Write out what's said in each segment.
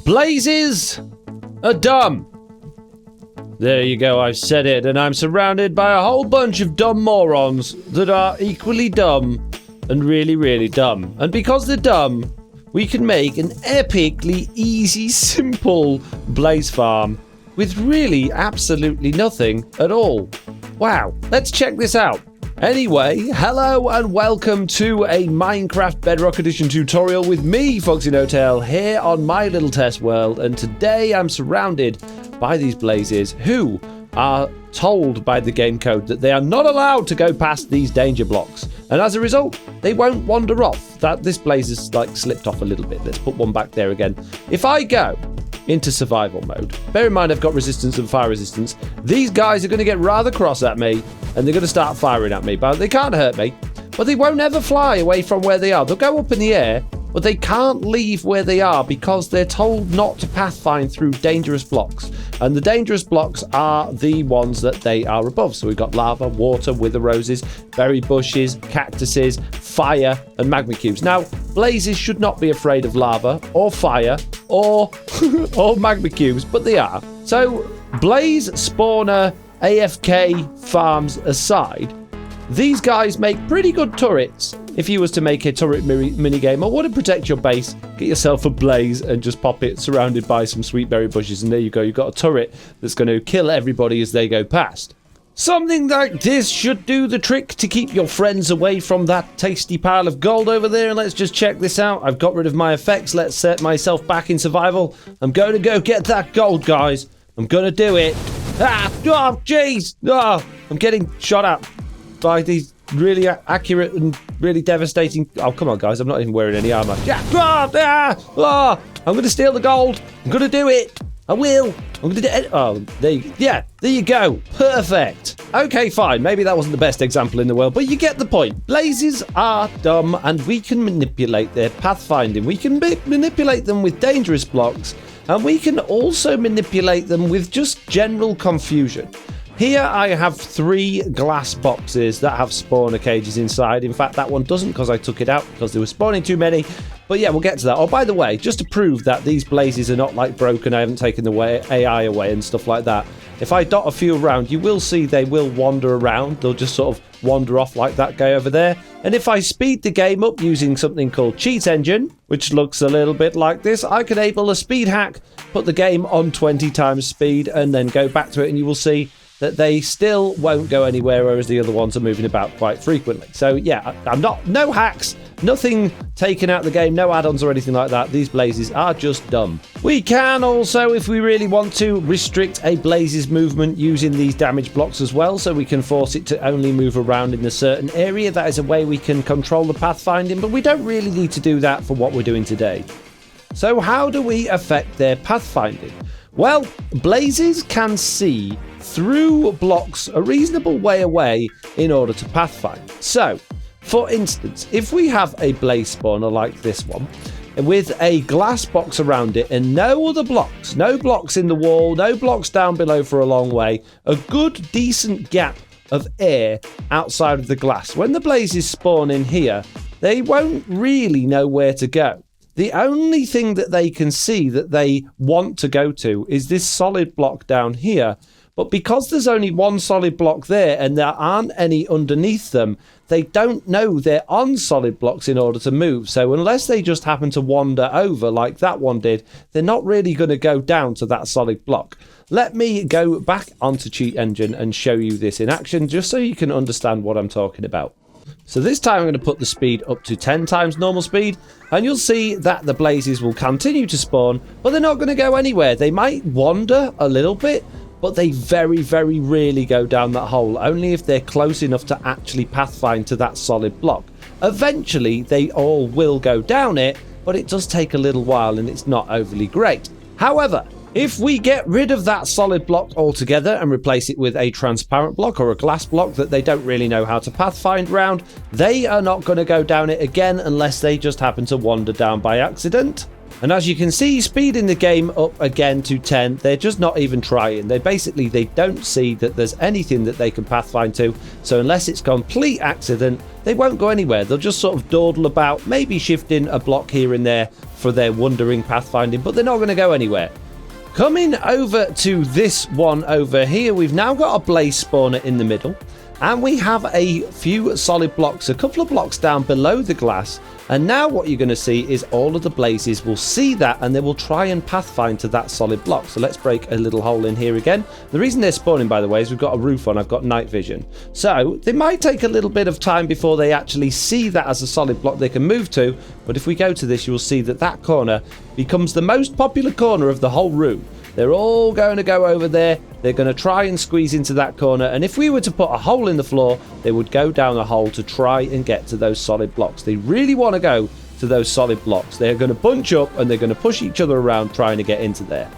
Blazes are dumb. There you go, I've said it, and I'm surrounded by a whole bunch of dumb morons that are equally dumb and really, really dumb. And because they're dumb, we can make an epically easy, simple blaze farm with really absolutely nothing at all. Wow, let's check this out. Anyway, hello and welcome to a Minecraft Bedrock Edition tutorial with me, FoxyNoTail, here on my little test world, and today I'm surrounded by these blazes who are told by the game code that they are not allowed to go past these danger blocks, and as a result they won't wander off. This blaze has slipped off a little bit. Let's put one back there again. If I go into survival mode, bear in mind I've got resistance and fire resistance, these guys are going to get rather cross at me and they're going to start firing at me, but they can't hurt me. But they won't ever fly away from where they are. They'll go up in the air, but they can't leave where they are because they're told not to pathfind through dangerous blocks. And the dangerous blocks are the ones that they are above. So we've got lava, water, wither roses, berry bushes, cactuses, fire, and magma cubes. Now, blazes should not be afraid of lava or fire or magma cubes, but they are. So blaze spawner AFK farms aside, these guys make pretty good turrets. If you was to make a turret minigame or want to protect your base, get yourself a blaze and just pop it surrounded by some sweet berry bushes, and there you go, you've got a turret that's going to kill everybody as they go past. Something like this should do the trick to keep your friends away from that tasty pile of gold over there. And let's just check this out. I've got rid of my effects. Let's set myself back in survival. I'm going to go get that gold, guys. I'm going to do it. Oh, jeez. Oh, I'm getting shot at by these really accurate and really devastating. Oh, come on, guys. I'm not even wearing any armor. I'm going to steal the gold. I'm going to do it. I will. I'm going to do it. Oh, there you go. Perfect. Okay, fine. Maybe that wasn't the best example in the world, but you get the point. Blazes are dumb, and we can manipulate their pathfinding. We can manipulate them with dangerous blocks, and we can also manipulate them with just general confusion. Here I have 3 glass boxes that have spawner cages inside. In fact, that one doesn't because I took it out because they were spawning too many. But yeah, we'll get to that. Oh, by the way, just to prove that these blazes are not broken, I haven't taken the AI away and stuff like that. If I dot a few around, you will see they will wander around. They'll just sort of wander off like that guy over there. And if I speed the game up using something called Cheat Engine, which looks a little bit like this, I can enable a speed hack, put the game on 20 times speed, and then go back to it, and you will see that they still won't go anywhere, whereas the other ones are moving about quite frequently. So yeah, no hacks, nothing taken out of the game, no add-ons or anything like that. These blazes are just dumb. We can also, if we really want to, restrict a blaze's movement using these damage blocks as well, so we can force it to only move around in a certain area. That is a way we can control the pathfinding, but we don't really need to do that for what we're doing today. So how do we affect their pathfinding? Well, blazes can see through blocks a reasonable way away in order to pathfind. So, for instance, if we have a blaze spawner like this one, with a glass box around it and no other blocks, no blocks in the wall, no blocks down below for a long way, a good decent gap of air outside of the glass, when the blazes spawn in here, they won't really know where to go. The only thing that they can see that they want to go to is this solid block down here. But because there's only one solid block there and there aren't any underneath them, they don't know they're on solid blocks in order to move. So unless they just happen to wander over like that one did, they're not really going to go down to that solid block. Let me go back onto Cheat Engine and show you this in action, just so you can understand what I'm talking about. So this time I'm going to put the speed up to 10 times normal speed, and you'll see that the blazes will continue to spawn, but they're not going to go anywhere. They might wander a little bit, but they very, very rarely go down that hole, only if they're close enough to actually pathfind to that solid block. Eventually, they all will go down it, but it does take a little while and it's not overly great. However, if we get rid of that solid block altogether and replace it with a transparent block or a glass block that they don't really know how to pathfind around, they are not going to go down it again unless they just happen to wander down by accident. And as you can see, speeding the game up again to 10, they're just not even trying. They don't see that there's anything that they can pathfind to. So unless it's complete accident, they won't go anywhere. They'll just sort of dawdle about, maybe shifting a block here and there for their wandering pathfinding, but they're not going to go anywhere. Coming over to this one over here, we've now got a blaze spawner in the middle. And we have a few solid blocks, a couple of blocks down below the glass. And now what you're going to see is all of the blazes will see that and they will try and pathfind to that solid block. So let's break a little hole in here again. The reason they're spawning, by the way, is we've got a roof on. I've got night vision. So they might take a little bit of time before they actually see that as a solid block they can move to. But if we go to this, you will see that that corner becomes the most popular corner of the whole room. They're all going to go over there. They're going to try and squeeze into that corner. And if we were to put a hole in the floor, they would go down a hole to try and get to those solid blocks. They really want to go to those solid blocks. They're going to bunch up and they're going to push each other around trying to get into there.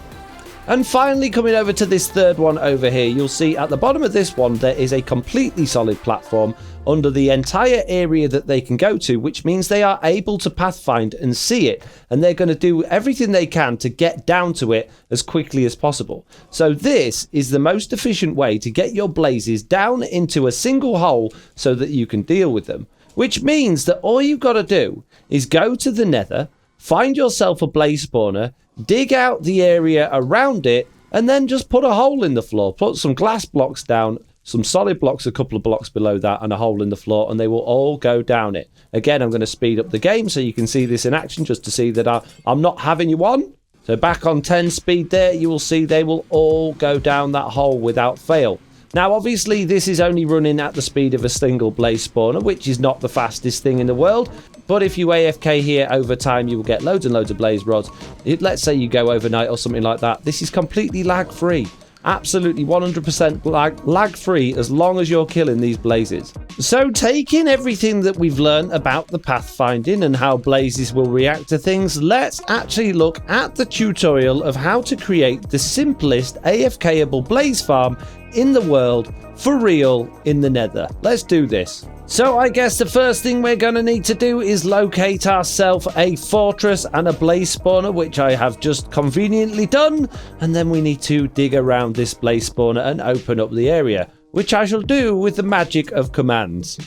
And finally, coming over to this third one over here, you'll see at the bottom of this one, there is a completely solid platform under the entire area that they can go to, which means they are able to pathfind and see it. And they're going to do everything they can to get down to it as quickly as possible. So this is the most efficient way to get your blazes down into a single hole so that you can deal with them. Which means that all you've got to do is go to the nether, find yourself a blaze spawner, dig out the area around it, and then just put a hole in the floor. Put some glass blocks down, some solid blocks a couple of blocks below that, and a hole in the floor, and they will all go down it. Again, I'm going to speed up the game so you can see this in action, just to see that I'm not having you on. So back on 10 speed there, you will see they will all go down that hole without fail. Now, obviously, this is only running at the speed of a single blaze spawner, which is not the fastest thing in the world. But if you AFK here over time, you will get loads and loads of blaze rods. Let's say you go overnight or something like that. This is completely lag-free. Absolutely 100% lag-free as long as you're killing these blazes. So taking everything that we've learned about the pathfinding and how blazes will react to things, let's actually look at the tutorial of how to create the simplest AFKable blaze farm in the world for real in the nether. Let's do this. So I guess the first thing we're going to need to do is locate ourselves a fortress and a blaze spawner, which I have just conveniently done. And then we need to dig around this blaze spawner and open up the area, which I shall do with the magic of commands,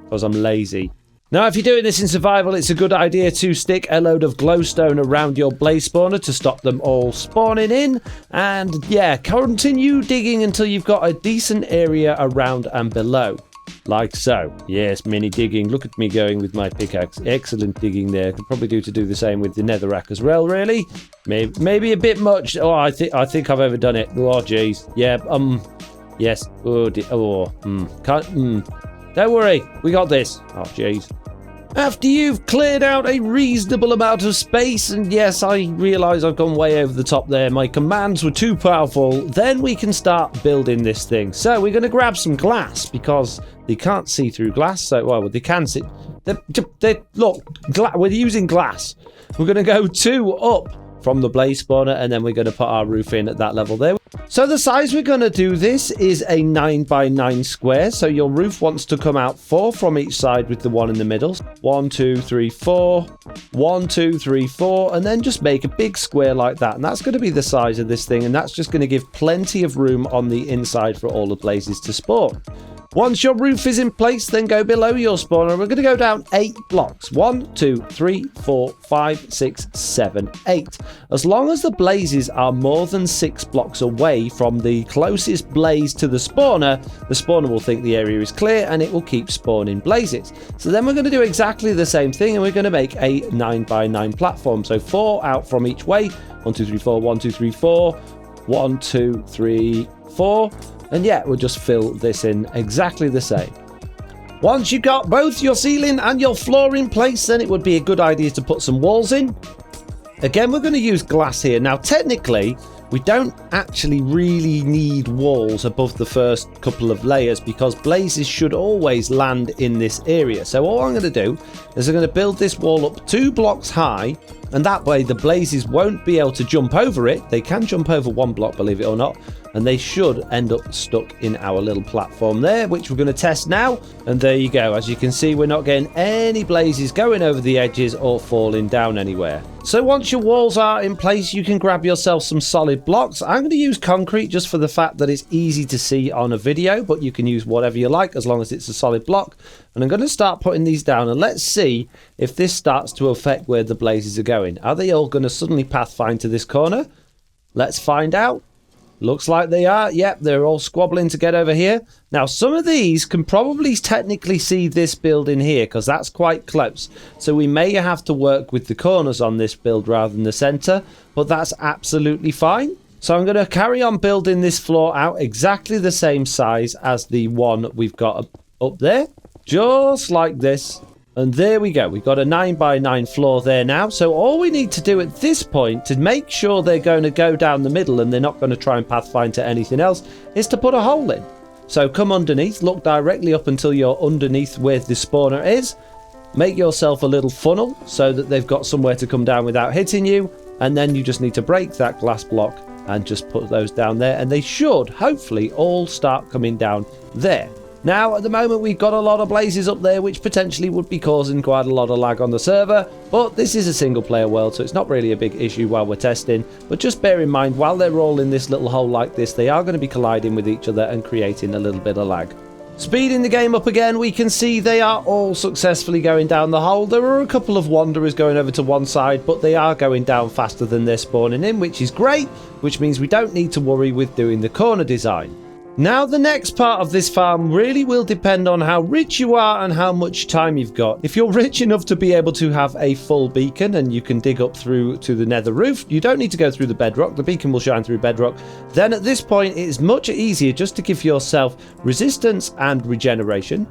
because I'm lazy. Now, if you're doing this in survival, it's a good idea to stick a load of glowstone around your blaze spawner to stop them all spawning in. And yeah, continue digging until you've got a decent area around and below. Like so. Yes, mini digging. Look at me going with my pickaxe. Excellent digging there. Could probably do the same with the netherrack as well, really. Maybe a bit much. Oh, I think I've overdone it. Oh, jeez. Yeah, yes. Don't worry. We got this. Oh, jeez. After you've cleared out a reasonable amount of space, and yes, I realise I've gone way over the top there, my commands were too powerful, then we can start building this thing. So we're going to grab some glass, because they can't see through glass, so, well, they can see. Look, we're using glass. We're going to go 2 up from the blaze spawner, and then we're going to put our roof in at that level there. So the size we're going to do this is a 9x9 square. So your roof wants to come out 4 from each side with the one in the middle. 1, 2, 3, 4. 1, 2, 3, 4. And then just make a big square like that. And that's going to be the size of this thing. And that's just going to give plenty of room on the inside for all the blazes to spawn. Once your roof is in place, then go below your spawner. We're going to go down 8 blocks. 1, 2, 3, 4, 5, 6, 7, 8. As long as the blazes are more than 6 blocks away from the closest blaze to the spawner will think the area is clear and it will keep spawning blazes. So then we're going to do exactly the same thing, and we're going to make a 9x9 platform. So 4 out from each way. 1, 2, 3, 4, 1, 2, 3, 4. 1, 2, 3, 4. And yeah, we'll just fill this in exactly the same. Once you've got both your ceiling and your floor in place, then it would be a good idea to put some walls in. Again, we're going to use glass here. Now, technically, we don't actually really need walls above the first couple of layers because blazes should always land in this area. So all I'm going to do is I'm going to build this wall up 2 blocks high, and that way the blazes won't be able to jump over it. They can jump over 1 block, believe it or not, and they should end up stuck in our little platform there, which we're going to test now. And there you go. As you can see, we're not getting any blazes going over the edges or falling down anywhere. So once your walls are in place, you can grab yourself some solid blocks. I'm going to use concrete just for the fact that it's easy to see on a video, but you can use whatever you like as long as it's a solid block. And I'm going to start putting these down, and let's see if this starts to affect where the blazes are going. Are they all going to suddenly pathfind to this corner? Let's find out. Looks like they are. Yep, they're all squabbling to get over here. Now, some of these can probably technically see this building here because that's quite close. So we may have to work with the corners on this build rather than the center, but that's absolutely fine. So I'm going to carry on building this floor out exactly the same size as the one we've got up there. Just like this. And there we go. We've got a 9x9 floor there now. So all we need to do at this point to make sure they're going to go down the middle and they're not going to try and pathfind to anything else is to put a hole in. So come underneath, look directly up until you're underneath where the spawner is. Make yourself a little funnel so that they've got somewhere to come down without hitting you. And then you just need to break that glass block and just put those down there. And they should hopefully all start coming down there. Now, at the moment, we've got a lot of blazes up there, which potentially would be causing quite a lot of lag on the server. But this is a single-player world, so it's not really a big issue while we're testing. But just bear in mind, while they're all in this little hole like this, they are going to be colliding with each other and creating a little bit of lag. Speeding the game up again, we can see they are all successfully going down the hole. There are a couple of wanderers going over to one side, but they are going down faster than they're spawning in, which is great, which means we don't need to worry with doing the corner design. Now, the next part of this farm really will depend on how rich you are and how much time you've got. If you're rich enough to be able to have a full beacon and you can dig up through to the nether roof, you don't need to go through the bedrock. The beacon will shine through bedrock. Then at this point, it's much easier just to give yourself resistance and regeneration.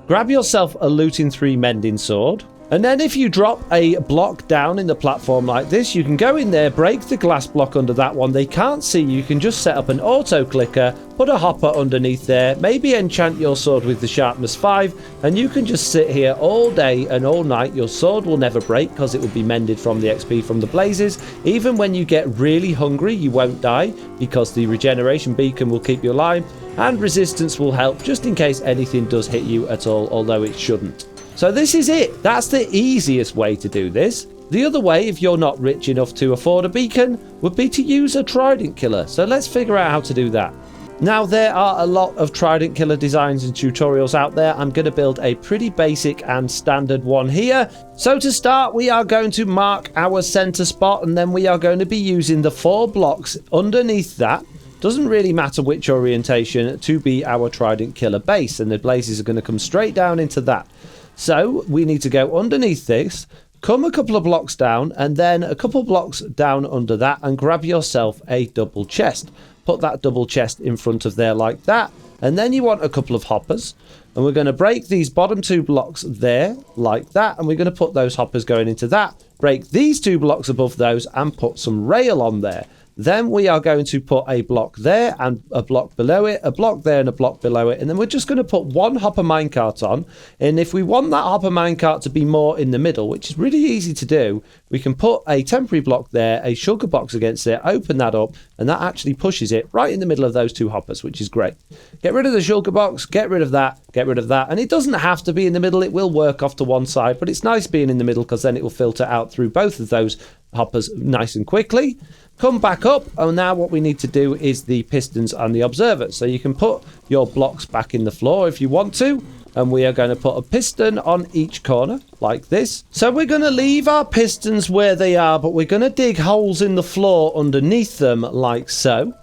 Grab yourself a looting 3 mending sword. And then if you drop a block down in the platform like this, you can go in there, break the glass block under that one. They can't see you. You can just set up an auto clicker, put a hopper underneath there, maybe enchant your sword with the sharpness 5, and you can just sit here all day and all night. Your sword will never break because it will be mended from the XP from the blazes. Even when you get really hungry, you won't die because the regeneration beacon will keep you alive, and resistance will help just in case anything does hit you at all, although it shouldn't. So this is it. That's the easiest way to do this. The other way, if you're not rich enough to afford a beacon, would be to use a Trident killer. So let's figure out how to do that. Now, there are a lot of Trident killer designs and tutorials out there. I'm going to build a pretty basic and standard one here. So to start, we are going to mark our center spot, and then we are going to be using the 4 blocks underneath that. Doesn't really matter which orientation to be our Trident killer base, and the blazes are going to come straight down into that. So we need to go underneath this, come a couple of blocks down, and then a couple of blocks down under that, and grab yourself a double chest. Put that double chest in front of there like that, and then you want a couple of hoppers, and we're going to break these bottom 2 blocks there like that, and we're going to put those hoppers going into that, break these 2 blocks above those, and put some rail on there. Then we are going to put a block there and a block below it, a block there and a block below it. And then we're just going to put 1 hopper minecart on. And if we want that hopper minecart to be more in the middle, which is really easy to do, we can put a temporary block there, a sugar box against it, open that up, and that actually pushes it right in the middle of those 2 hoppers, which is great. Get rid of the sugar box, get rid of that, get rid of that. And it doesn't have to be in the middle. It will work off to one side, but it's nice being in the middle because then it will filter out through both of those hoppers nice and quickly. Come back up, and now what we need to do is the pistons and the observer. So you can put your blocks back in the floor if you want to, and we are going to put a piston on each corner like this. So we're going to leave our pistons where they are, but we're going to dig holes in the floor underneath them like so,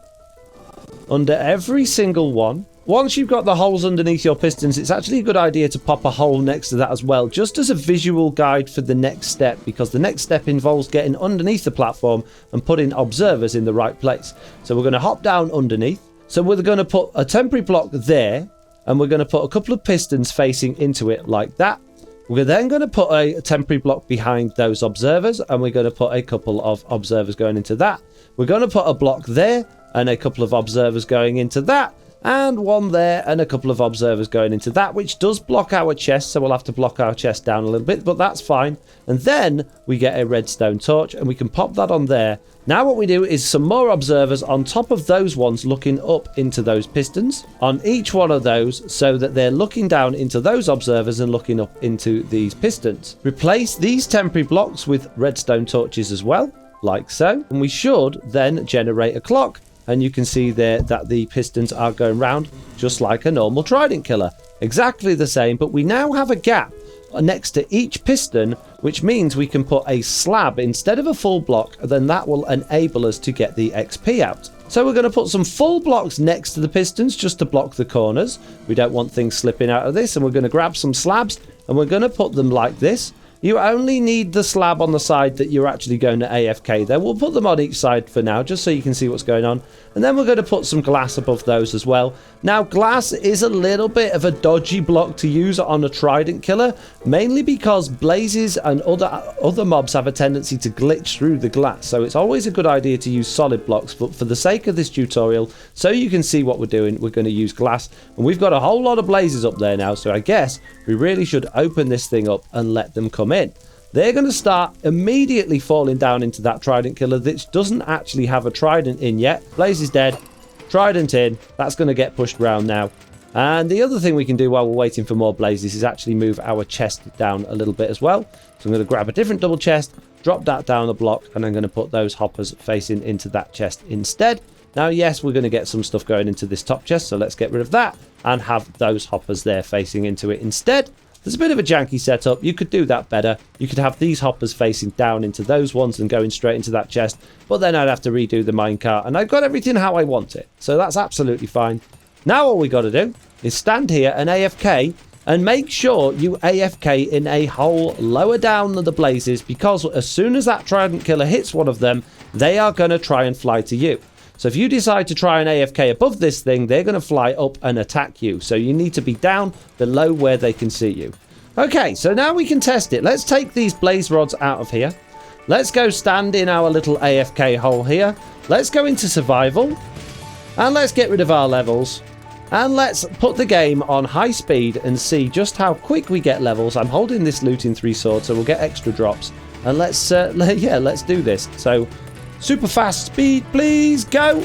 under every single one. Once you've got the holes underneath your pistons, it's actually a good idea to pop a hole next to that as well, just as a visual guide for the next step, because the next step involves getting underneath the platform and putting observers in the right place. So we're going to hop down underneath. So we're going to put a temporary block there, and we're going to put a couple of pistons facing into it like that. We're then going to put a temporary block behind those observers, and we're going to put a couple of observers going into that. We're going to put a block there and a couple of observers going into that, and one there and a couple of observers going into that, which does block our chest, so we'll have to block our chest down a little bit, but that's fine. And then we get a redstone torch, and we can pop that on there. Now what we do is some more observers on top of those ones looking up into those pistons, on each one of those, so that they're looking down into those observers and looking up into these pistons. Replace these temporary blocks with redstone torches as well, like so, and we should then generate a clock. And you can see there that the pistons are going round just like a normal Trident killer. Exactly the same, but we now have a gap next to each piston, which means we can put a slab instead of a full block, then that will enable us to get the XP out. So we're going to put some full blocks next to the pistons just to block the corners. We don't want things slipping out of this, and we're going to grab some slabs and we're going to put them like this. You only need the slab on the side that you're actually going to AFK there. We'll put them on each side for now, just so you can see what's going on. And then we're going to put some glass above those as well. Now, glass is a little bit of a dodgy block to use on a Trident killer, mainly because blazes and other mobs have a tendency to glitch through the glass. So it's always a good idea to use solid blocks. But for the sake of this tutorial, so you can see what we're doing, we're going to use glass. And we've got a whole lot of blazes up there now, so I guess we really should open this thing up and let them come in. They're going to start immediately falling down into that Trident killer that doesn't actually have a Trident in yet. Blaze is dead. Trident in. That's going to get pushed around now. And the other thing we can do while we're waiting for more blazes is actually move our chest down a little bit as well. So I'm going to grab a different double chest, drop that down the block, and I'm going to put those hoppers facing into that chest instead. Now, yes, we're going to get some stuff going into this top chest, so let's get rid of that and have those hoppers there facing into it instead. There's a bit of a janky setup. You could do that better. You could have these hoppers facing down into those ones and going straight into that chest, but then I'd have to redo the minecart, and I've got everything how I want it, so that's absolutely fine. Now all we got to do is stand here and AFK, and make sure you AFK in a hole lower down than the blazes, because as soon as that Trident killer hits one of them, they are going to try and fly to you. So if you decide to try and AFK above this thing, they're going to fly up and attack you. So you need to be down below where they can see you. Okay, so now we can test it. Let's take these blaze rods out of here. Let's go stand in our little AFK hole here. Let's go into survival. And let's get rid of our levels. And let's put the game on high speed and see just how quick we get levels. I'm holding this looting 3 sword, so we'll get extra drops. And let's do this. So super fast speed, please, go.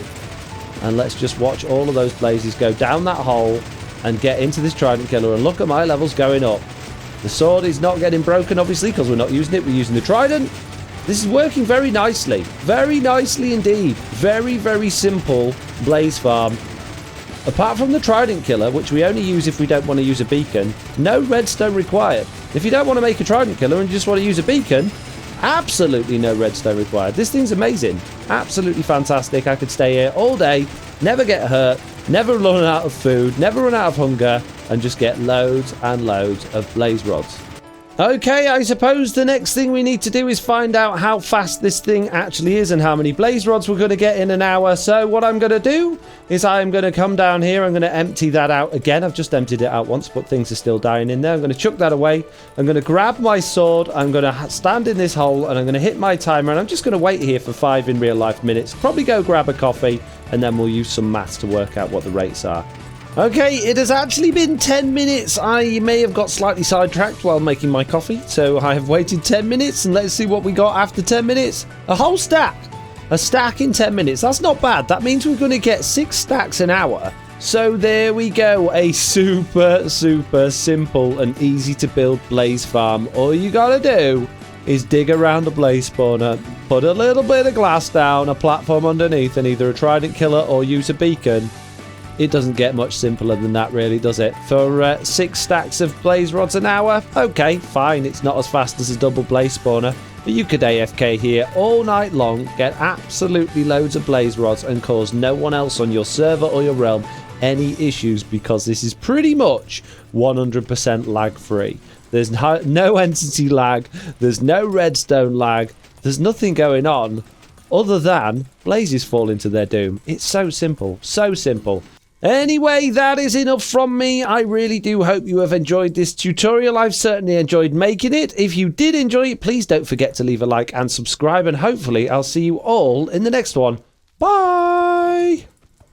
And let's just watch all of those blazes go down that hole and get into this Trident killer. And look at my levels going up. The sword is not getting broken, obviously, because we're not using it. We're using the Trident. This is working very nicely. Very nicely indeed. Very, very simple blaze farm. Apart from the Trident killer, which we only use if we don't want to use a beacon, no redstone required. If you don't want to make a Trident killer and you just want to use a beacon, absolutely no redstone required. This thing's amazing. Absolutely fantastic. I could stay here all day, never get hurt, never run out of food, never run out of hunger, and just get loads and loads of blaze rods. Okay, I suppose the next thing we need to do is find out how fast this thing actually is and how many blaze rods we're going to get in an hour. So what I'm going to do is I'm going to come down here. I'm going to empty that out again. I've just emptied it out once, but things are still dying in there. I'm going to chuck that away. I'm going to grab my sword. I'm going to stand in this hole and I'm going to hit my timer. And I'm just going to wait here for 5 in real life minutes. Probably go grab a coffee and then we'll use some maths to work out what the rates are. Okay, it has actually been 10 minutes. I may have got slightly sidetracked while making my coffee, so I have waited 10 minutes, and let's see what we got after 10 minutes. A whole stack. A stack in 10 minutes. That's not bad. That means we're going to get 6 stacks an hour. So there we go. A super, super simple and easy to build blaze farm. All you got to do is dig around the blaze spawner, put a little bit of glass down, a platform underneath, and either a Trident killer or use a beacon. It doesn't get much simpler than that, really, does it? For 6 stacks of blaze rods an hour? Okay, fine. It's not as fast as a double blaze spawner. But you could AFK here all night long, get absolutely loads of blaze rods, and cause no one else on your server or your realm any issues, because this is pretty much 100% lag-free. There's no entity lag. There's no redstone lag. There's nothing going on other than blazes fall into their doom. It's so simple. So simple. Anyway, that is enough from me. I really do hope you have enjoyed this tutorial. I've certainly enjoyed making it. If you did enjoy it, please don't forget to leave a like and subscribe, and hopefully I'll see you all in the next one. Bye!